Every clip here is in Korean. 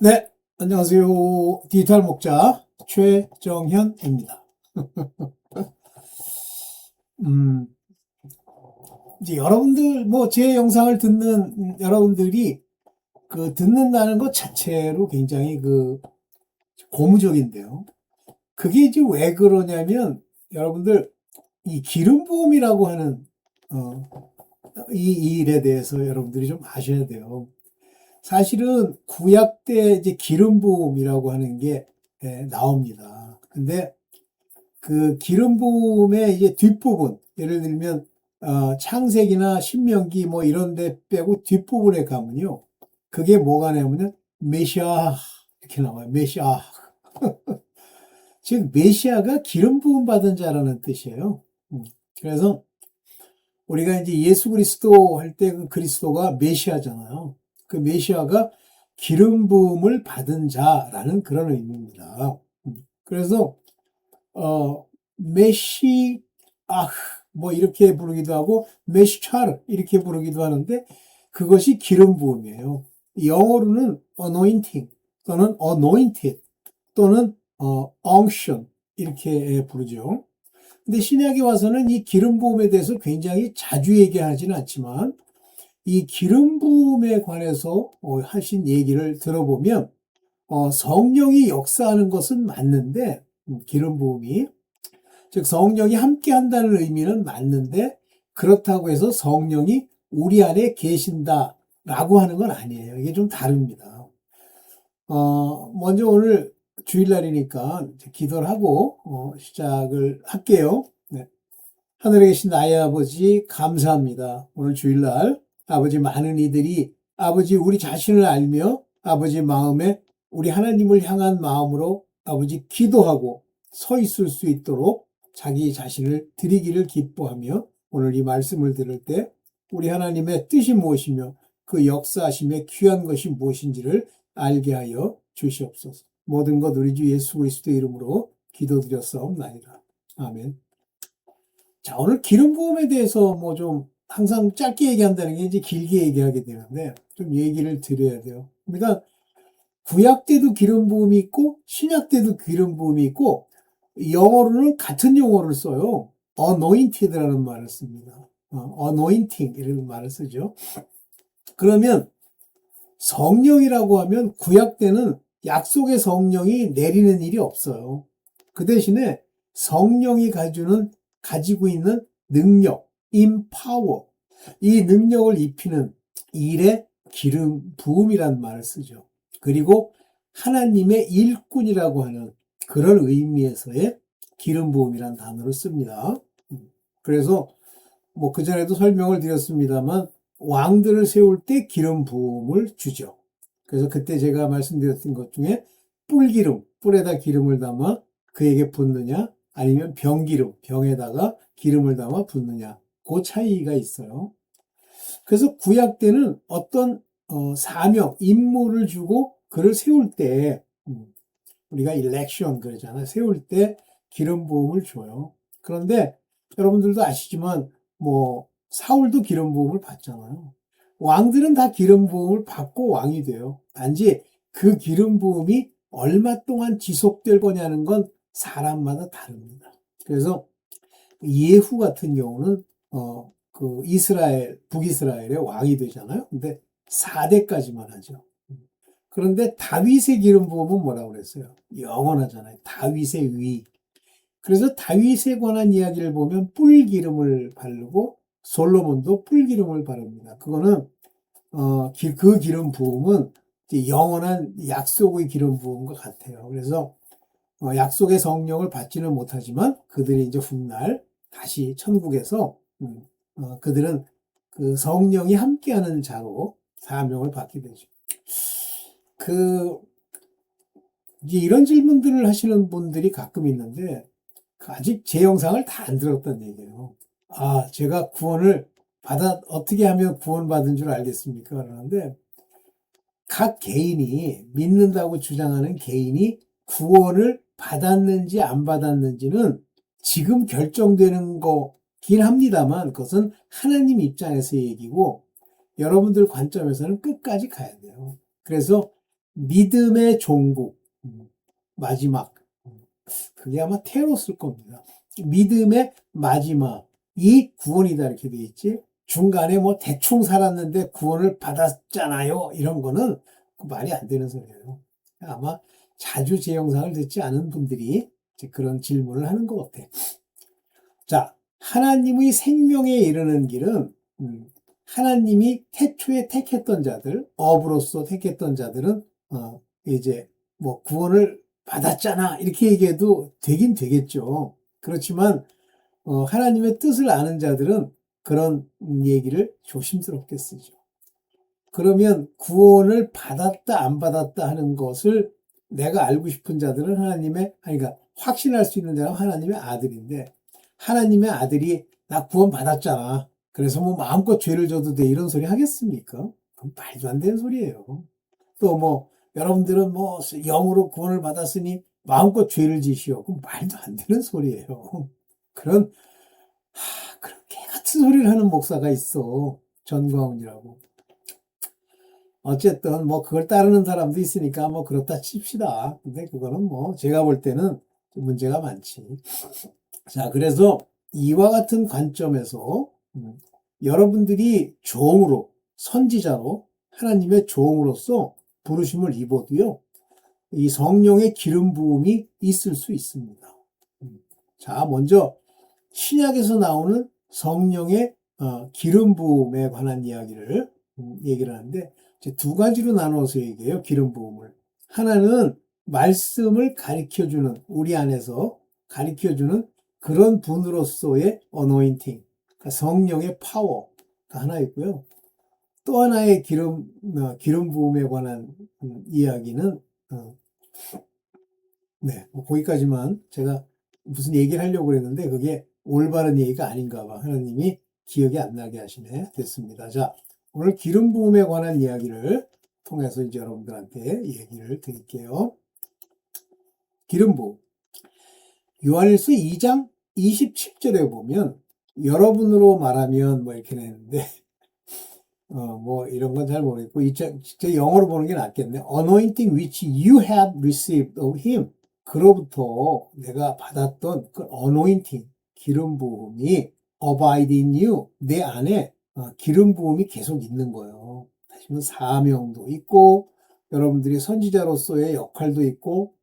네, 안녕하세요. 디지털 목자 최정현입니다. 음, 이제 여러분들, 제 영상을 듣는 여러분들이 듣는다는 것 자체로 굉장히 고무적인데요. 그게 이제 왜 그러냐면, 여러분들, 이 기름 부음이라고 하는, 어, 이 일에 대해서 여러분들이 좀 아셔야 돼요. 사실은 구약 때 이제 기름 부음이라고 하는 게 나옵니다. 근데 그 기름 부음의 이제 뒷부분, 예를 들면 창세기나 신명기 뭐 이런 데 빼고 뒷부분에 가면요. 그게 뭐가 나오냐면 메시아 이렇게 나와요. 메시아. 즉 메시아가 기름 부음 받은 자라는 뜻이에요. 그래서 우리가 이제 예수 그리스도 할 때 그 그리스도가 메시아잖아요. 그 메시아가 기름 부음을 받은 자라는 그런 의미입니다. 그래서 메시아 뭐 이렇게 부르기도 하고 메시차르 이렇게 부르기도 하는데 그것이 기름 부음이에요. 영어로는 anointing 또는 anointed 또는 unction 이렇게 부르죠. 근데 신약에 와서는 이 기름 부음에 대해서 굉장히 자주 얘기하지는 않지만 이 기름 부음에 관해서 하신 얘기를 들어보면 성령이 역사하는 것은 맞는데 기름 부음이 즉 성령이 함께 한다는 의미는 맞는데 그렇다고 해서 성령이 우리 안에 계신다라고 하는 건 아니에요. 이게 좀 다릅니다. 먼저 오늘 주일날이니까 기도를 하고 시작을 할게요. 네. 하늘에 계신 나의 아버지 감사합니다. 오늘 주일날 아버지 많은 이들이 아버지 우리 자신을 알며 아버지 마음에 우리 하나님을 향한 마음으로 아버지 기도하고 서 있을 수 있도록 자기 자신을 드리기를 기뻐하며 오늘 이 말씀을 들을 때 우리 하나님의 뜻이 무엇이며 그 역사하심의 귀한 것이 무엇인지를 알게 하여 주시옵소서. 모든 것 우리 주 예수 그리스도의 이름으로 기도드렸사옵나이다. 아멘. 자, 오늘 기름 부음에 대해서 좀 항상 짧게 얘기한다는 게 이제 길게 얘기하게 되는데 좀 얘기를 드려야 돼요. 그러니까 구약 때도 기름 부음이 있고 신약 때도 기름 부음이 있고 영어로는 같은 용어를 써요. anointed라는 말을 씁니다. anointing 이라는 말을 쓰죠. 그러면 성령이라고 하면 구약 때는 약속의 성령이 내리는 일이 없어요. 그 대신에 성령이 가지고 있는 능력, empower, 이 능력을 입히는 일에 기름 부음이라는 말을 쓰죠. 그리고 하나님의 일꾼이라고 하는 그런 의미에서의 기름 부음이라는 단어를 씁니다. 그래서 그전에도 설명을 드렸습니다만 왕들을 세울 때 기름 부음을 주죠. 그래서 그때 제가 말씀드렸던 것 중에 뿔기름, 뿔에다 기름을 담아 그에게 붓느냐 아니면 병기름, 병에다가 기름을 담아 붓느냐 그 차이가 있어요. 그래서 구약 때는 어떤 사명, 임무를 주고 그를 세울 때 우리가 일렉션 그러잖아요. 세울 때 기름 부음을 줘요. 그런데 여러분들도 아시지만 사울도 기름 부음을 받잖아요. 왕들은 다 기름 부음을 받고 왕이 돼요. 단지 그 기름 부음이 얼마 동안 지속될 거냐는 건 사람마다 다릅니다. 그래서 예후 같은 경우는 북이스라엘의 왕이 되잖아요. 근데 4대까지만 하죠. 그런데 다윗의 기름 부음은 뭐라고 그랬어요? 영원하잖아요. 다윗의 위. 그래서 다윗에 관한 이야기를 보면 뿔기름을 바르고 솔로몬도 뿔기름을 바릅니다. 그거는 그 기름 부음은 영원한 약속의 기름 부음과 같아요. 그래서 약속의 성령을 받지는 못하지만 그들이 이제 훗날 다시 천국에서 그들은 그 성령이 함께하는 자로 사명을 받게 되죠. 이제 이런 질문들을 하시는 분들이 가끔 있는데 아직 제 영상을 다 안 들었다는 얘기예요. 제가 어떻게 하면 구원받은 줄 알겠습니까? 그러는데 각 개인이 믿는다고 주장하는 개인이 구원을 받았는지 안 받았는지는 지금 결정되는 거긴 합니다만 그것은 하나님 입장에서의 얘기고 여러분들 관점에서는 끝까지 가야 돼요. 그래서 믿음의 종국, 마지막. 그게 아마 테로스일 겁니다. 믿음의 마지막이 구원이다 이렇게 돼 있지. 중간에 뭐 대충 살았는데 구원을 받았잖아요. 이런 거는 말이 안 되는 소리예요. 아마 자주 제 영상을 듣지 않은 분들이 그런 질문을 하는 것 같아요. 자, 하나님의 생명에 이르는 길은 하나님이 태초에 택했던 자들, 업으로서 택했던 자들은 이제 뭐 구원을 받았잖아 이렇게 얘기해도 되긴 되겠죠. 그렇지만 하나님의 뜻을 아는 자들은 그런 얘기를 조심스럽게 쓰죠. 그러면 구원을 받았다 안 받았다 하는 것을 내가 알고 싶은 자들은 그러니까 확신할 수 있는 자는 하나님의 아들인데, 하나님의 아들이 나 구원 받았잖아, 그래서 뭐 마음껏 죄를 져도 돼, 이런 소리 하겠습니까? 그건 말도 안 되는 소리예요. 또 뭐 여러분들은 뭐 영으로 구원을 받았으니 마음껏 죄를 지시오, 그건 말도 안 되는 소리예요. 그런 개 같은 소리를 하는 목사가 있어, 전광훈이라고. 어쨌든 뭐 그걸 따르는 사람도 있으니까 뭐 그렇다 칩시다. 근데 그거는 뭐 제가 볼 때는 문제가 많지. 자, 그래서 이와 같은 관점에서 여러분들이 종으로, 선지자로, 하나님의 종으로서 부르심을 입어도요, 이 성령의 기름 부음이 있을 수 있습니다. 자, 먼저 신약에서 나오는 성령의 기름 부음에 관한 이야기를 얘기를 하는데, 이제 두 가지로 나눠서 얘기해요, 기름 부음을. 하나는 말씀을 가르쳐주는, 우리 안에서 가르쳐주는 그런 분으로서의 어노인팅, 그러니까 성령의 파워가 하나 있고요. 또 하나의 기름 부음에 관한 이야기는 네, 뭐 거기까지만 제가 무슨 얘기를 하려고 그랬는데 그게 올바른 얘기가 아닌가 봐. 하나님이 기억이 안 나게 하시네. 됐습니다. 자, 오늘 기름 부음에 관한 이야기를 통해서 이제 여러분들한테 얘기를 드릴게요. 기름 부음. 요한일서 2장 27절에 보면, 여러분으로 말하면 뭐 이렇게 냈는데 뭐 이런 건 잘 모르겠고, 진짜 영어로 보는 게 낫겠네. Anointing which you have received of him. 그로부터 내가 받았던 그 anointing, 기름 부음이 abide in you, 내 안에 기름 부음이 계속 있는 거예요. 하시면 사명도 있고 여러분들이 선지자로서의 역할도 있고.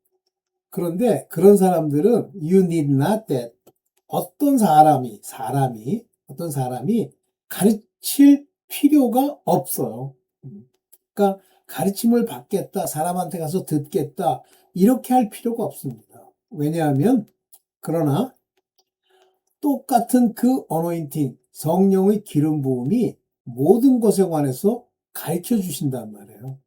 그런데 그런 사람들은 you need not that. 어떤 사람이 가르칠 필요가 없어요. 그러니까 가르침을 받겠다, 사람한테 가서 듣겠다, 이렇게 할 필요가 없습니다. 왜냐하면, 그러나 똑같은 그 어노인팅, 성령의 기름 부음이 모든 것에 관해서 가르쳐 주신단 말이에요.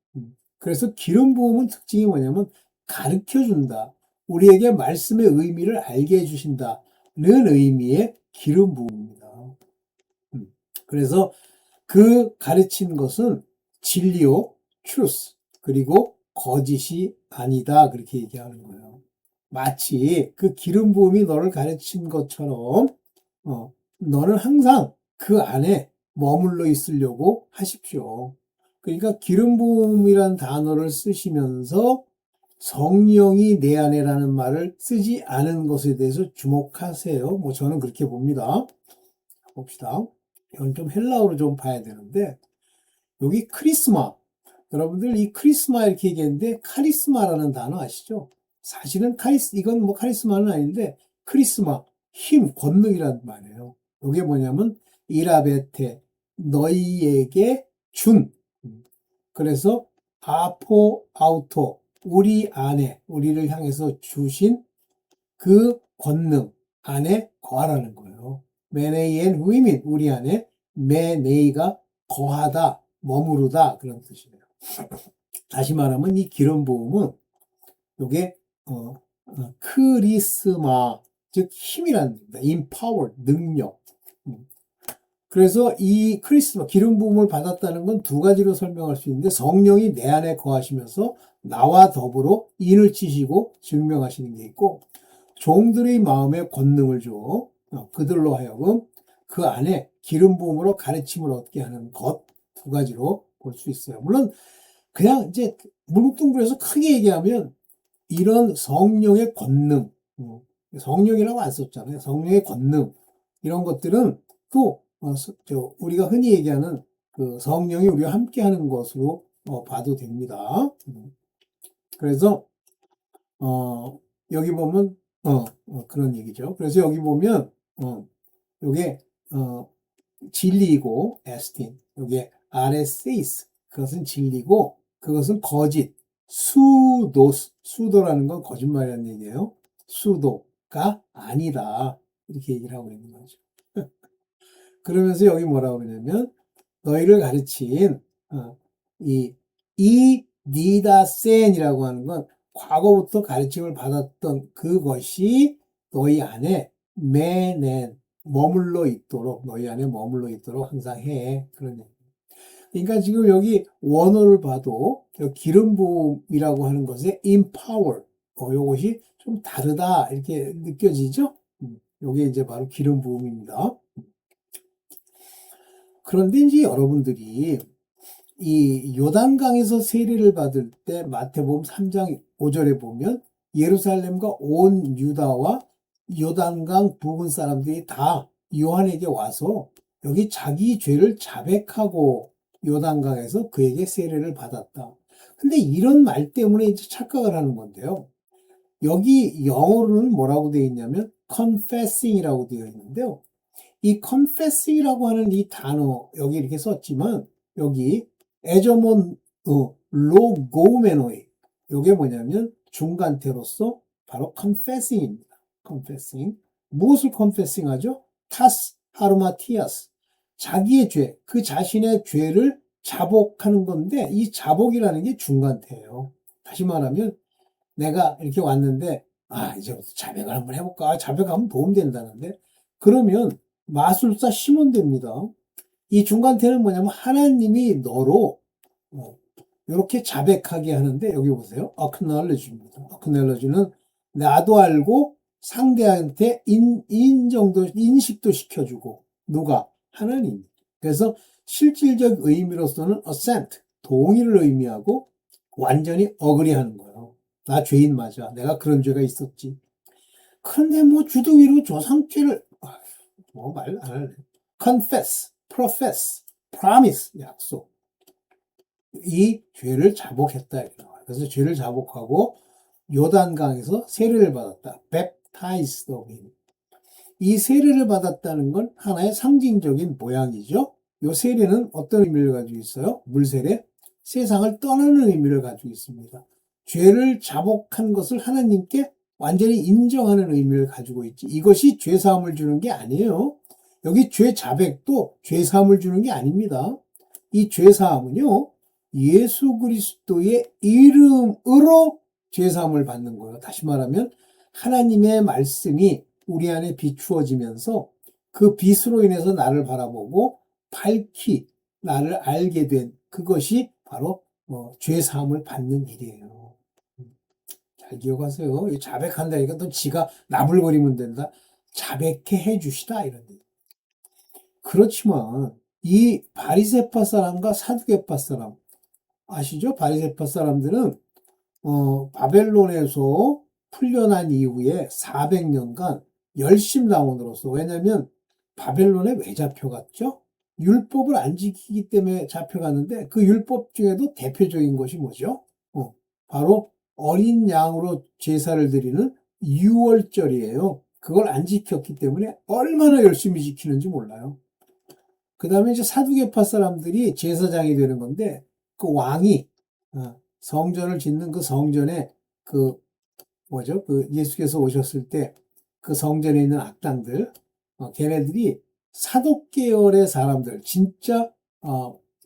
그래서 기름 부음은 특징이 뭐냐면 가르쳐 준다, 우리에게 말씀의 의미를 알게 해주신다는 의미의 기름 부음입니다. 그래서 그 가르친 것은 진리요, truth, 그리고 거짓이 아니다, 그렇게 얘기하는 거예요. 마치 그 기름 부음이 너를 가르친 것처럼 너는 항상 그 안에 머물러 있으려고 하십시오. 그러니까 기름 부음이라는 단어를 쓰시면서 성령이 내 안에라는 말을 쓰지 않은 것에 대해서 주목하세요. 뭐 저는 그렇게 봅니다. 봅시다. 이건 좀 헬라어로 좀 봐야 되는데, 여기 크리스마, 여러분들 이 크리스마 이렇게 얘기했는데 카리스마라는 단어 아시죠? 사실은 이건 뭐 카리스마는 아닌데 크리스마, 힘, 권능이란 말이에요. 이게 뭐냐면 이라베테, 너희에게 준. 그래서 아포 아우토, 우리 안에, 우리를 향해서 주신 그 권능 안에 거하라는 거예요. 메네이엔 후이민, 우리 안에 메네이가 거하다, 머무르다, 그런 뜻이에요. 다시 말하면 이 기름 부음은 이게 크리스마, 즉 힘이라는 겁니다. empower, 능력. 그래서 이 크리스마, 기름 부음을 받았다는 건 두 가지로 설명할 수 있는데, 성령이 내 안에 거하시면서 나와 더불어 인을 치시고 증명하시는 게 있고, 종들의 마음에 권능을 줘 그들로 하여금 그 안에 기름 부음으로 가르침을 얻게 하는 것, 두 가지로 볼 수 있어요. 물론 그냥 이제 뭉뚱그려서 크게 얘기하면 이런 성령의 권능, 성령이라고 안 썼잖아요. 성령의 권능 이런 것들은 또 우리가 흔히 얘기하는 그 성령이 우리와 함께하는 것으로 봐도 됩니다. 그래서 여기 보면 그런 얘기죠. 그래서 여기 보면 요게 진리이고 에스틴, 요게 아레세이스, 그것은 진리고 그것은 거짓, 수도라는 건 거짓말이라는 얘기예요. 수도가 아니다, 이렇게 얘기를 하고 있는 거죠. 그러면서 여기 뭐라고 그러냐면 너희를 가르친 이 니다센이라고 하는 건 과거부터 가르침을 받았던 그것이 너희 안에 매낸 너희 안에 머물러 있도록 항상 해. 그런 얘기. 그러니까 지금 여기 원어를 봐도 기름 부음이라고 하는 것에 empower, 요것이 좀 다르다 이렇게 느껴지죠? 요게 이제 바로 기름 부음입니다. 그런데 이제 여러분들이 이 요단강에서 세례를 받을 때 마태복음 3장 5절에 보면 예루살렘과 온 유다와 요단강 부근 사람들이 다 요한에게 와서 여기 자기 죄를 자백하고 요단강에서 그에게 세례를 받았다. 근데 이런 말 때문에 이제 착각을 하는 건데요. 여기 영어로는 뭐라고 되어 있냐면 confessing이라고 되어 있는데요. 이 confessing이라고 하는 이 단어 여기 이렇게 썼지만 여기 에저몬 로고메노이 이게 뭐냐면 중간태로서 바로 confessing입니다. confessing. 무엇을 confessing 하죠? 타스 하르마티아스. 자기의 죄, 그 자신의 죄를 자복하는 건데 이 자복이라는 게 중간태예요. 다시 말하면 내가 이렇게 왔는데 이제부터 자백을 한번 해볼까? 자백하면 도움된다는데 그러면 마술사 시몬 됩니다. 이 중간태는 뭐냐면 하나님이 너로 이렇게 자백하게 하는데 여기 보세요. acknowledge입니다. acknowledge는 나도 알고 상대한테 인식도 시켜주고 누가? 하나님. 그래서 실질적 의미로서는 assent, 동의를 의미하고 완전히 어그리하는 거예요. 나 죄인 맞아. 내가 그런 죄가 있었지. 그런데 뭐 주둥이로 조상죄를 뭐 말 안 할래. confess, profess, promise, 약속. 이 죄를 자복했다. 그래서 죄를 자복하고 요단강에서 세례를 받았다. baptized of him. 이 세례를 받았다는 건 하나의 상징적인 모양이죠. 이 세례는 어떤 의미를 가지고 있어요? 물세례. 세상을 떠나는 의미를 가지고 있습니다. 죄를 자복한 것을 하나님께 완전히 인정하는 의미를 가지고 있지. 이것이 죄사함을 주는 게 아니에요. 여기 죄 자백도 죄사함을 주는 게 아닙니다. 이 죄사함은요, 예수 그리스도의 이름으로 죄사함을 받는 거예요. 다시 말하면 하나님의 말씀이 우리 안에 비추어지면서 그 빛으로 인해서 나를 바라보고 밝히 나를 알게 된 그것이 바로 죄사함을 받는 일이에요. 잘 기억하세요. 자백한다니까 또 지가 나불거리면 된다. 자백해 해주시다 이런 얘기. 그렇지만 이 바리새파 사람과 사두개파 사람 아시죠? 바리새파 사람들은 바벨론에서 풀려난 이후에 400년간 열심당원으로서 왜냐하면 바벨론에 왜 잡혀갔죠? 율법을 안 지키기 때문에 잡혀갔는데 그 율법 중에도 대표적인 것이 뭐죠? 바로 어린 양으로 제사를 드리는 유월절이에요. 그걸 안 지켰기 때문에 얼마나 열심히 지키는지 몰라요. 그 다음에 이제 사두개파 사람들이 제사장이 되는 건데 그 왕이 성전을 짓는 그 성전에 그 예수께서 오셨을 때 그 성전에 있는 악당들, 걔네들이 사독 계열의 사람들, 진짜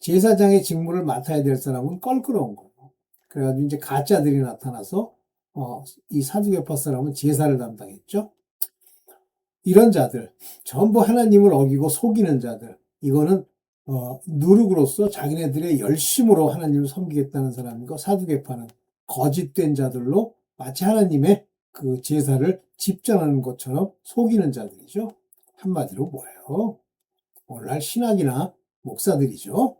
제사장의 직무를 맡아야 될 사람은 껄끄러운 거예요. 그래가지고 이제 가짜들이 나타나서 이 사두개파 사람은 제사를 담당했죠. 이런 자들, 전부 하나님을 어기고 속이는 자들, 이거는 누룩으로서 자기네들의 열심으로 하나님을 섬기겠다는 사람이고 사두개파는 거짓된 자들로 마치 하나님의 그 제사를 집전하는 것처럼 속이는 자들이죠. 한마디로 뭐예요? 오늘날 신학이나 목사들이죠.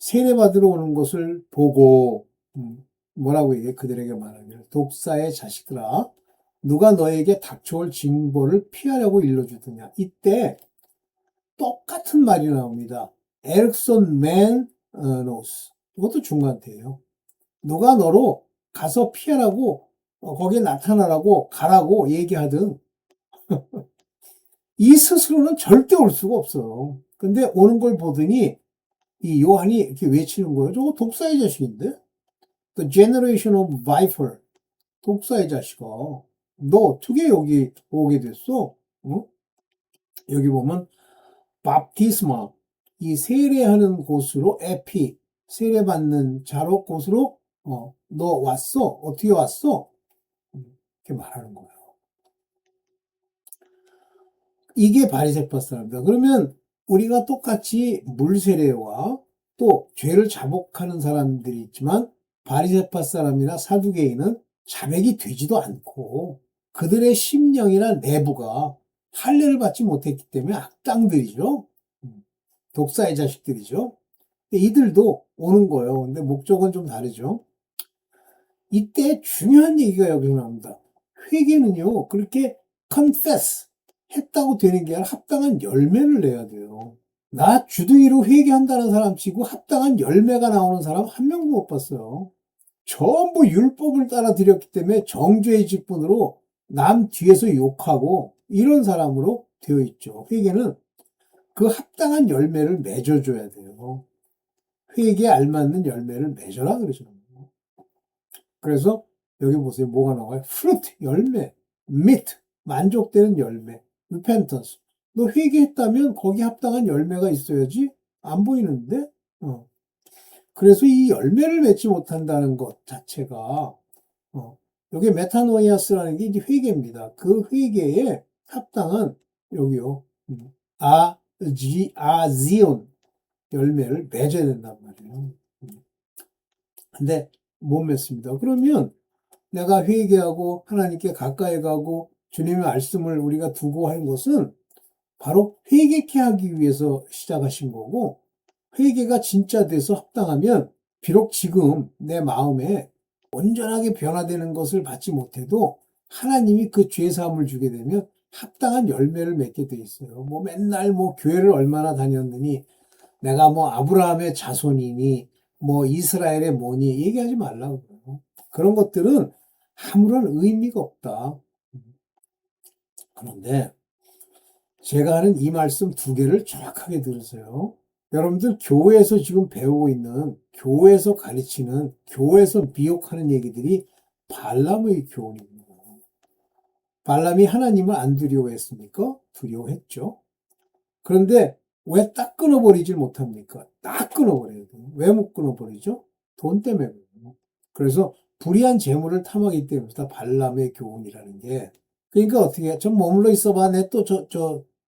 세례받으러 오는 것을 보고 뭐라고 얘기해? 그들에게 말하기를 독사의 자식들아 누가 너에게 닥쳐올 징벌을 피하려고 일러주더냐. 이때 똑같은 말이 나옵니다. 에릭손 맨 노스. 이것도 중간태예요. 누가 너로 가서 피하라고 거기에 나타나라고 가라고 얘기하든 이 스스로는 절대 올 수가 없어요. 근데 오는 걸 보더니 이 요한이 이렇게 외치는 거예요. 저거 독사의 자식인데? The generation of viper. 독사의 자식아. 너 어떻게 여기 오게 됐어? 어? 여기 보면 밥티스마. 이 세례하는 곳으로 에피. 세례받는 자로 곳으로 너 왔어? 어떻게 왔어? 이렇게 말하는 거예요. 이게 바리새파 사람이다. 그러면 우리가 똑같이 물세례와 또 죄를 자복하는 사람들이 있지만 바리새파 사람이나 사두개인은 자백이 되지도 않고 그들의 심령이나 내부가 할례를 받지 못했기 때문에 악당들이죠. 독사의 자식들이죠. 이들도 오는 거예요. 근데 목적은 좀 다르죠. 이때 중요한 얘기가 여기서 나옵니다. 회개는요, 그렇게 confess 했다고 되는 게 아니라 합당한 열매를 내야 돼요. 나 주둥이로 회개한다는 사람 치고 합당한 열매가 나오는 사람 한 명도 못 봤어요. 전부 율법을 따라 드렸기 때문에 정죄의 직분으로 남 뒤에서 욕하고 이런 사람으로 되어 있죠. 회개는 그 합당한 열매를 맺어줘야 돼요. 회개에 알맞는 열매를 맺어라 그러죠. 그래서 여기 보세요. 뭐가 나와요? fruit, 열매, meat, 만족되는 열매, repentance. 너 회개했다면 거기 합당한 열매가 있어야지 안 보이는데? 그래서 이 열매를 맺지 못한다는 것 자체가 여기 메타노이아스라는 게 이제 회개입니다. 그 회개에 합당한 여기요. 아지온 열매를 맺어야 된단 말이에요. 근데 못 맺습니다. 그러면 내가 회개하고 하나님께 가까이 가고 주님의 말씀을 우리가 두고 하는 것은 바로 회개케 하기 위해서 시작하신 거고 회개가 진짜 돼서 합당하면 비록 지금 내 마음에 온전하게 변화되는 것을 받지 못해도 하나님이 그 죄사함을 주게 되면 합당한 열매를 맺게 돼 있어요. 뭐 맨날 뭐 교회를 얼마나 다녔느니 내가 뭐 아브라함의 자손이니 뭐 이스라엘의 뭐니 얘기하지 말라고 그래요. 그런 것들은 아무런 의미가 없다. 그런데 제가 하는 이 말씀 두 개를 정확하게 들으세요. 여러분들 교회에서 지금 배우고 있는 교회에서 가르치는 교회에서 미혹하는 얘기들이 발람의 교훈입니다. 발람이 하나님을 안 두려워했습니까? 두려워했죠. 그런데 왜 딱 끊어버리질 못합니까? 딱 끊어버려야 돼요. 왜 못 끊어버리죠? 돈 때문에. 그래서 불의한 재물을 탐하기 때문이다. 발람의 교훈이라는 게. 그러니까 어떻게 해? 좀 머물러 있어봐. 내 또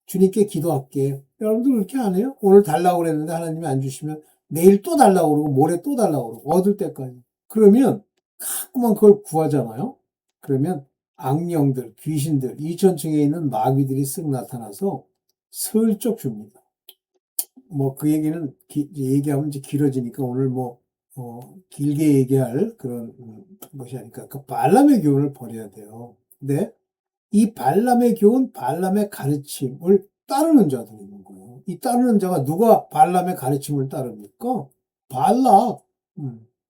주님께 기도할게. 여러분들 그렇게 안 해요? 오늘 달라고 그랬는데 하나님이 안 주시면 내일 또 달라고 그러고 모레 또 달라고 그러고 얻을 때까지. 그러면 자꾸만 그걸 구하잖아요. 그러면 악령들, 귀신들, 이천층에 있는 마귀들이 쓱 나타나서 슬쩍 줍니다. 뭐 그 얘기는 얘기하면 이제 길어지니까 오늘 뭐 길게 얘기할 그런 것이 아니까 그 발람의 교훈을 버려야 돼요. 근데 이 발람의 교훈, 발람의 가르침을 따르는 자들이 있는 거예요. 이 따르는 자가 누가 발람의 가르침을 따릅니까? 발락.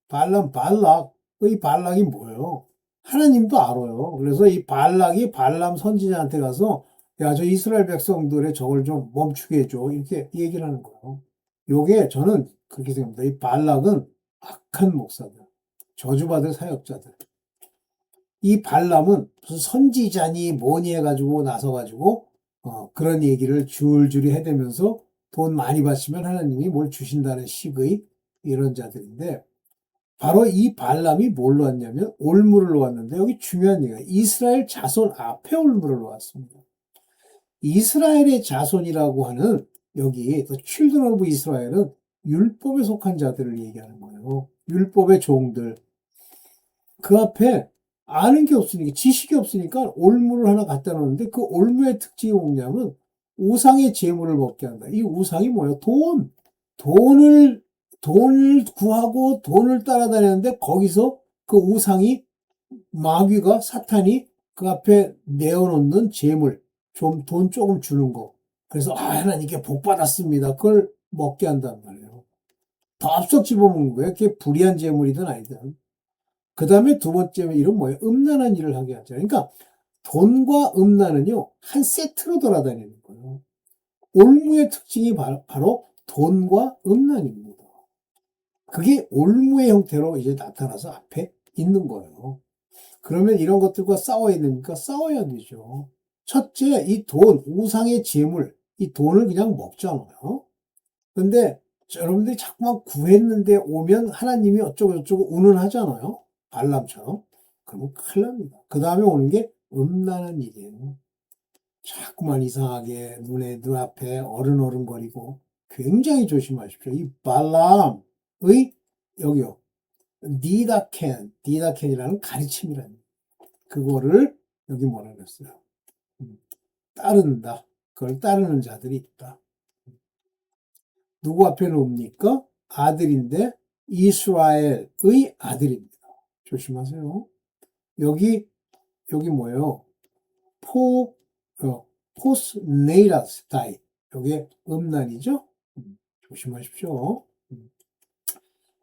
발락. 이 발락이 뭐예요? 하나님도 알아요. 그래서 이 발락이 발람 선지자한테 가서 야, 저 이스라엘 백성들의 저걸 좀 멈추게 해줘. 이렇게 얘기를 하는 거예요. 요게 저는 그렇게 생각합니다. 이 발락은 악한 목사들, 저주받을 사역자들. 이 발람은 무슨 선지자니 뭐니 해가지고 나서가지고 그런 얘기를 줄줄이 해대면서 돈 많이 받으면 하나님이 뭘 주신다는 식의 이런 자들인데 바로 이 발람이 뭘로 왔냐면 올무를 놓았는데 여기 중요한 얘기가 이스라엘 자손 앞에 올무를 놓았습니다. 이스라엘의 자손이라고 하는 여기 The Children of Israel은 율법에 속한 자들을 얘기하는 거예요. 율법의 종들. 그 앞에 아는 게 없으니까 지식이 없으니까 올무를 하나 갖다 놓는데 그 올무의 특징이 뭐냐면 우상의 제물을 먹게 한다. 이 우상이 뭐예요? 돈을 돈을 구하고 돈을 따라다녔는데 거기서 그 우상이 마귀가 사탄이 그 앞에 내어놓는 재물, 좀 돈 조금 주는 거. 그래서 하나님께 복 받았습니다. 그걸 먹게 한단 말이에요. 더 앞서 집어먹는 거예요. 그게 불의한 재물이든 아니든. 그 다음에 두 번째 일은 뭐예요? 음란한 일을 하게 하죠. 그러니까 돈과 음란은요, 한 세트로 돌아다니는 거예요. 올무의 특징이 바로 돈과 음란입니다. 그게 올무의 형태로 이제 나타나서 앞에 있는 거예요. 그러면 이런 것들과 싸워야 됩니까? 싸워야 되죠. 첫째, 이 돈, 우상의 재물, 이 돈을 그냥 먹잖아요. 근데 여러분들이 자꾸만 구했는데 오면 하나님이 어쩌고저쩌고 운운하잖아요. 발람처럼. 그러면 큰일 납니다. 그 다음에 오는 게 음란한 일이에요. 자꾸만 이상하게 눈앞에 어른어른거리고 굉장히 조심하십시오. 이 발람의 여기요. 니다켄이라는 가르침이라는 그거를 여기 뭐라 그랬어요? 따른다. 그걸 따르는 자들이 있다. 누구 앞에 놓습니까? 아들인데 이스라엘의 아들입니다. 조심하세요. 여기 뭐예요? 포스 네이라스타이. 여기 음란이죠? 조심하십시오.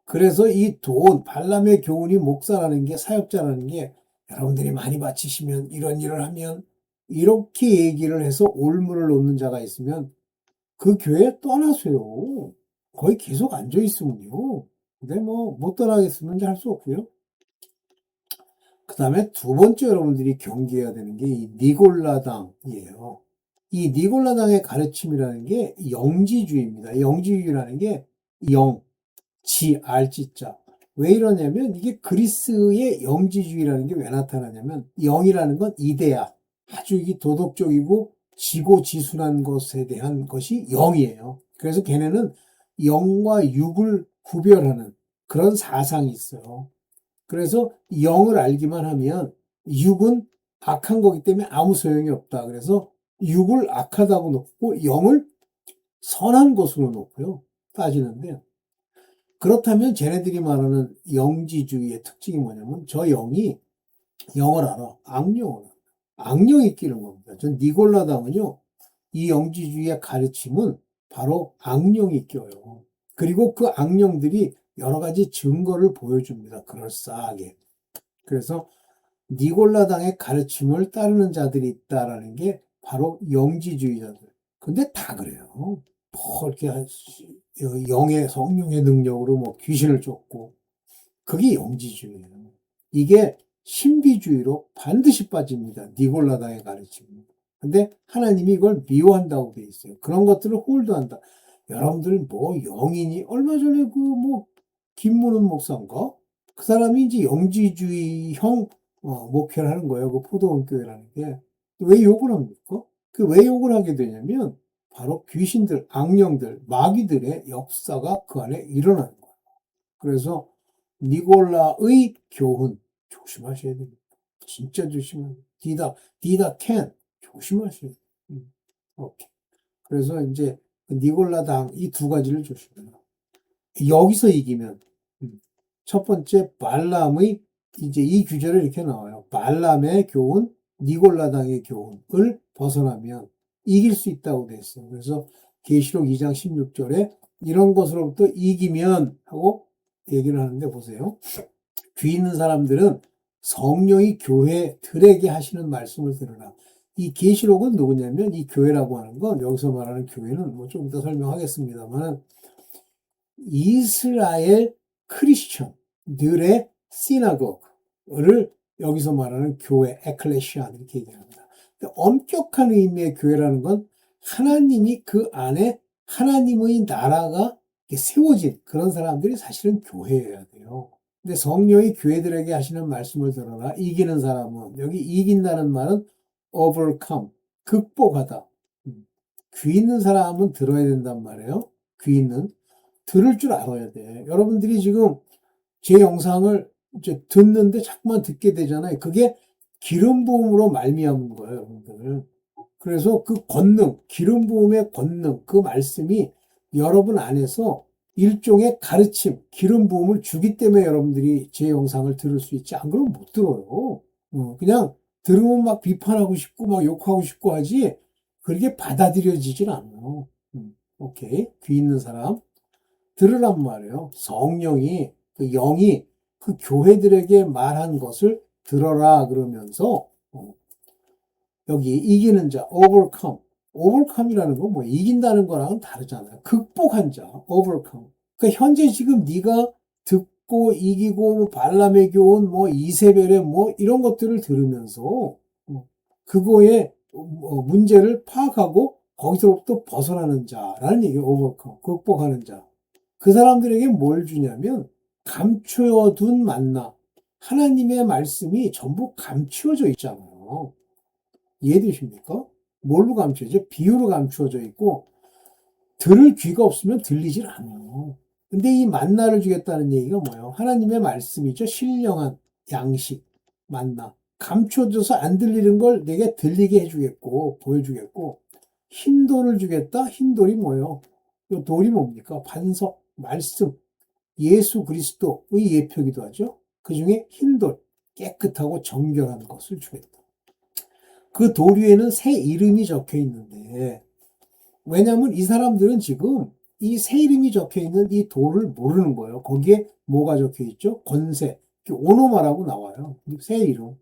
그래서 이 돈, 발람의 교훈이 목사라는 게, 사역자라는 게 여러분들이 많이 바치시면 이런 일을 하면 이렇게 얘기를 해서 올무를 놓는 자가 있으면 그 교회 떠나세요. 거의 계속 앉아 있으면요. 근데 뭐 못 떠나겠으면 할 수 없고요. 그 다음에 두 번째 여러분들이 경계해야 되는 게 이 니골라당이에요. 이 니골라당의 가르침이라는 게 영지주의입니다. 영지주의라는 게 영, 알지자. 왜 이러냐면 이게 그리스의 영지주의라는 게 왜 나타나냐면 영이라는 건 이데아, 아주 이게 도덕적이고 지고지순한 것에 대한 것이 영이에요. 그래서 걔네는 영과 육을 구별하는 그런 사상이 있어요. 그래서 영을 알기만 하면 육은 악한 거기 때문에 아무 소용이 없다. 그래서 육을 악하다고 놓고 영을 선한 것으로 놓고요. 따지는데 그렇다면 쟤네들이 말하는 영지주의의 특징이 뭐냐면 저 영이 영을 알아. 악령을 알아. 악령이 끼는 겁니다. 전 니골라당은요. 이 영지주의의 가르침은 바로 악령이 껴요. 그리고 그 악령들이 여러 가지 증거를 보여줍니다. 그럴싸하게. 그래서 니골라당의 가르침을 따르는 자들이 있다라는 게 바로 영지주의자들. 근데 다 그래요. 뭐 이렇게 영의 성령의 능력으로 뭐 귀신을 쫓고 그게 영지주의예요. 이게 신비주의로 반드시 빠집니다. 니골라당의 가르침입니다. 근데 하나님이 이걸 미워한다고 돼 있어요. 그런 것들을 홀드한다. 여러분들 뭐 영이니 얼마 전에 그 뭐 김문훈 목사인가 그 사람이 이제 영지주의형 목회를 하는 거예요. 그 포도원 교회라는 게. 왜 욕을 합니까? 그 왜 욕을 하게 되냐면 바로 귀신들, 악령들, 마귀들의 역사가 그 안에 일어나는 거예요. 그래서 니골라의 교훈 조심하셔야 됩니다. 진짜 조심하세요. 디다 캔 조심하셔야 돼요. 오케이. 그래서 이제 니골라당 이 두 가지를 조심해요. 여기서 이기면 첫 번째 발람의 이제 이 규제를 이렇게 나와요. 발람의 교훈, 니골라당의 교훈을 벗어나면 이길 수 있다고 돼 있어요. 그래서 계시록 2장 16절에 이런 것으로부터 이기면 하고 얘기를 하는데 보세요. 귀 있는 사람들은 성령이 교회들에게 하시는 말씀을 들으라. 이 계시록은 누구냐면 이 교회라고 하는 건 여기서 말하는 교회는 뭐 좀 이따 설명하겠습니다만 이스라엘 크리스천들의 시나고그를 여기서 말하는 교회, 에클레시아 이렇게 얘기합니다. 엄격한 의미의 교회라는 건 하나님이 그 안에 하나님의 나라가 세워진 그런 사람들이 사실은 교회여야 돼요. 근데 성령이 교회들에게 하시는 말씀을 들어라. 이기는 사람은 여기 이긴다는 말은 overcome, 극복하다. 귀 있는 사람은 들어야 된단 말이에요. 귀 있는. 들을 줄 알아야 돼. 여러분들이 지금 제 영상을 이제 듣는데 자꾸만 듣게 되잖아요. 그게 기름 부음으로 말미암은 거예요, 여러분들. 그래서 그 권능, 기름 부음의 권능, 그 말씀이 여러분 안에서 일종의 가르침, 기름 부음을 주기 때문에 여러분들이 제 영상을 들을 수 있지. 안 그러면 못 들어요. 그냥 들으면 막 비판하고 싶고 막 욕하고 싶고 하지 그렇게 받아들여지질 않아요. 오케이. 귀 있는 사람 들으란 말이에요. 성령이 그 영이 그 교회들에게 말한 것을 들어라 그러면서 여기 이기는 자, overcome. overcome이라는 건 뭐 이긴다는 거랑은 다르잖아요. 극복한 자, overcome. 그러니까 현재 지금 네가 듣고 이기고 뭐 발람의 교훈, 뭐 이세벨의 뭐 이런 것들을 들으면서 그거의 문제를 파악하고 거기서부터 벗어나는 자라는 얘기예요. overcome. 극복하는 자. 그 사람들에게 뭘 주냐면 감추어둔 만나. 하나님의 말씀이 전부 감추어져 있잖아요. 이해되십니까? 뭘로 감추어져? 비유로 감추어져 있고 들을 귀가 없으면 들리질 않아요. 근데 이 만나를 주겠다는 얘기가 뭐예요? 하나님의 말씀이죠. 신령한 양식, 만나. 감춰져서 안 들리는 걸 내게 들리게 해주겠고 보여주겠고 흰돌을 주겠다? 흰돌이 뭐예요? 이 돌이 뭡니까? 반석, 말씀, 예수 그리스도의 예표기도 하죠. 그 중에 흰돌, 깨끗하고 정결한 것을 주겠다. 그 돌 위에는 새 이름이 적혀 있는데 왜냐하면 이 사람들은 지금 이 새 이름이 적혀 있는 이 돌을 모르는 거예요. 거기에 뭐가 적혀 있죠? 권세, 오노마라고 나와요. 새 이름.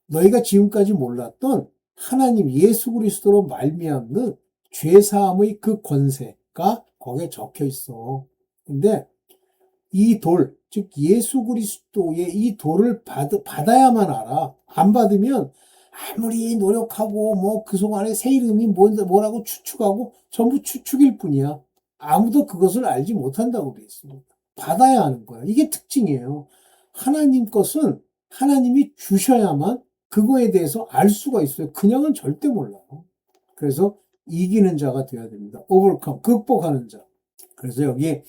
너희가 지금까지 몰랐던 하나님 예수 그리스도로 말미암는 죄 사함의 그 권세가 거기에 적혀 있어. 근데 이 돌, 즉 예수 그리스도의 이 돌을 받아야만 알아. 안 받으면 아무리 노력하고 뭐 그 속안에 새 이름이 뭐라고 추측하고 전부 추측일 뿐이야. 아무도 그것을 알지 못한다고 그랬어. 받아야 하는 거야. 이게 특징이에요. 하나님 것은 하나님이 주셔야만 그거에 대해서 알 수가 있어요. 그냥은 절대 몰라요. 그래서 이기는 자가 되어야 됩니다. overcome, 극복하는 자. 그래서 여기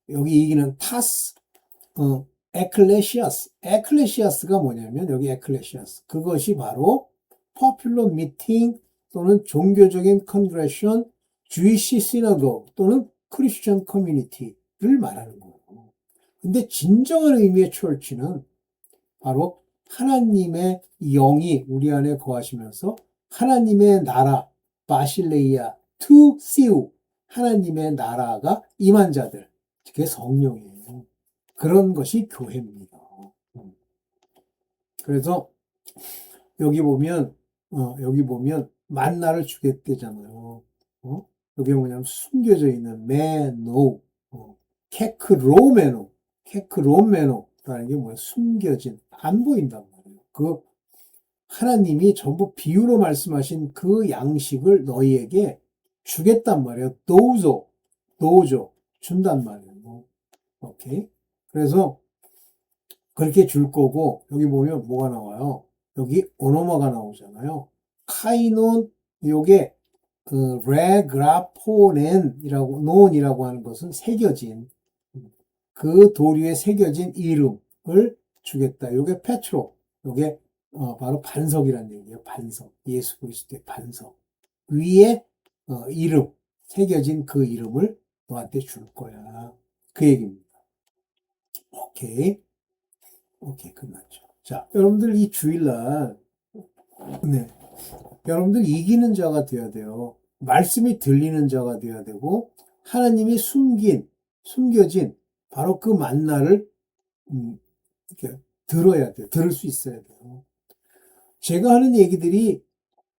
이기는 타스, 에클레시아스. 에클레시아스가 뭐냐면 여기 에클레시아스. 그것이 바로 popular meeting 또는 종교적인 컨그레션, Jewish synagogue 또는 Christian community를 말하는 거예요. 근데 진정한 의미의 church는 바로 하나님의 영이 우리 안에 거하시면서 하나님의 나라, 바실레이아, 투시우, 하나님의 나라가 임한 자들, 그게 성령이에요. 그런 것이 교회입니다. 그래서 여기 보면 만나를 주겠대잖아요. 여기 뭐냐면 숨겨져 있는 메노, 케크로메노라는 게 뭐야? 숨겨진, 안 보인단 말이에요. 그 하나님이 전부 비유로 말씀하신 그 양식을 너희에게 주겠단 말이에요. 도우조, 준단 말이에요. 오케이. 그래서 그렇게 줄 거고, 여기 보면 뭐가 나와요? 여기 오노마가 나오잖아요. 카이논, 요게, 논이라고 하는 것은 새겨진, 그 도류에 새겨진 이름을 주겠다. 요게 페트로, 요게, 바로 반석이라는 얘기예요. 반석. 예수 그리스도의 반석. 위에, 이름, 새겨진 그 이름을 너한테 줄 거야. 그 얘기입니다. 오케이. 오케이, 끝났죠. 자, 여러분들 이 주일날, 네. 여러분들 이기는 자가 되어야 돼요. 말씀이 들리는 자가 되어야 되고, 하나님이 숨겨진, 바로 그 만나를, 이렇게 들어야 돼요. 들을 수 있어야 돼요. 제가 하는 얘기들이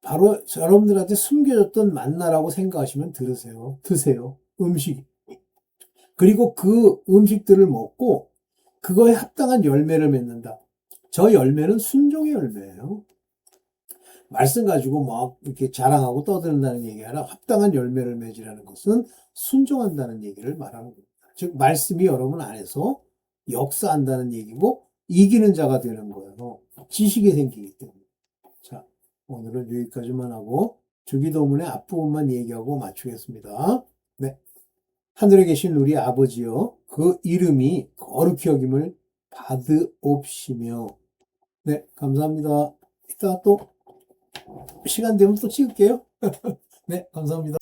바로 여러분들한테 숨겨졌던 만나라고 생각하시면 드세요. 음식. 그리고 그 음식들을 먹고, 그거에 합당한 열매를 맺는다. 저 열매는 순종의 열매예요. 말씀 가지고 막 이렇게 자랑하고 떠드는다는 얘기 아니라 합당한 열매를 맺으라는 것은 순종한다는 얘기를 말하는 겁니다. 즉 말씀이 여러분 안에서 역사한다는 얘기고 이기는 자가 되는 거예요. 지식이 생기기 때문에. 자, 오늘은 여기까지만 하고 주기도문의 앞부분만 얘기하고 마치겠습니다. 네. 하늘에 계신 우리 아버지여 그 이름이 거룩히 여김을 받으옵시며 네, 감사합니다. 이따 또 시간 되면 또 찍을게요. 네, 감사합니다.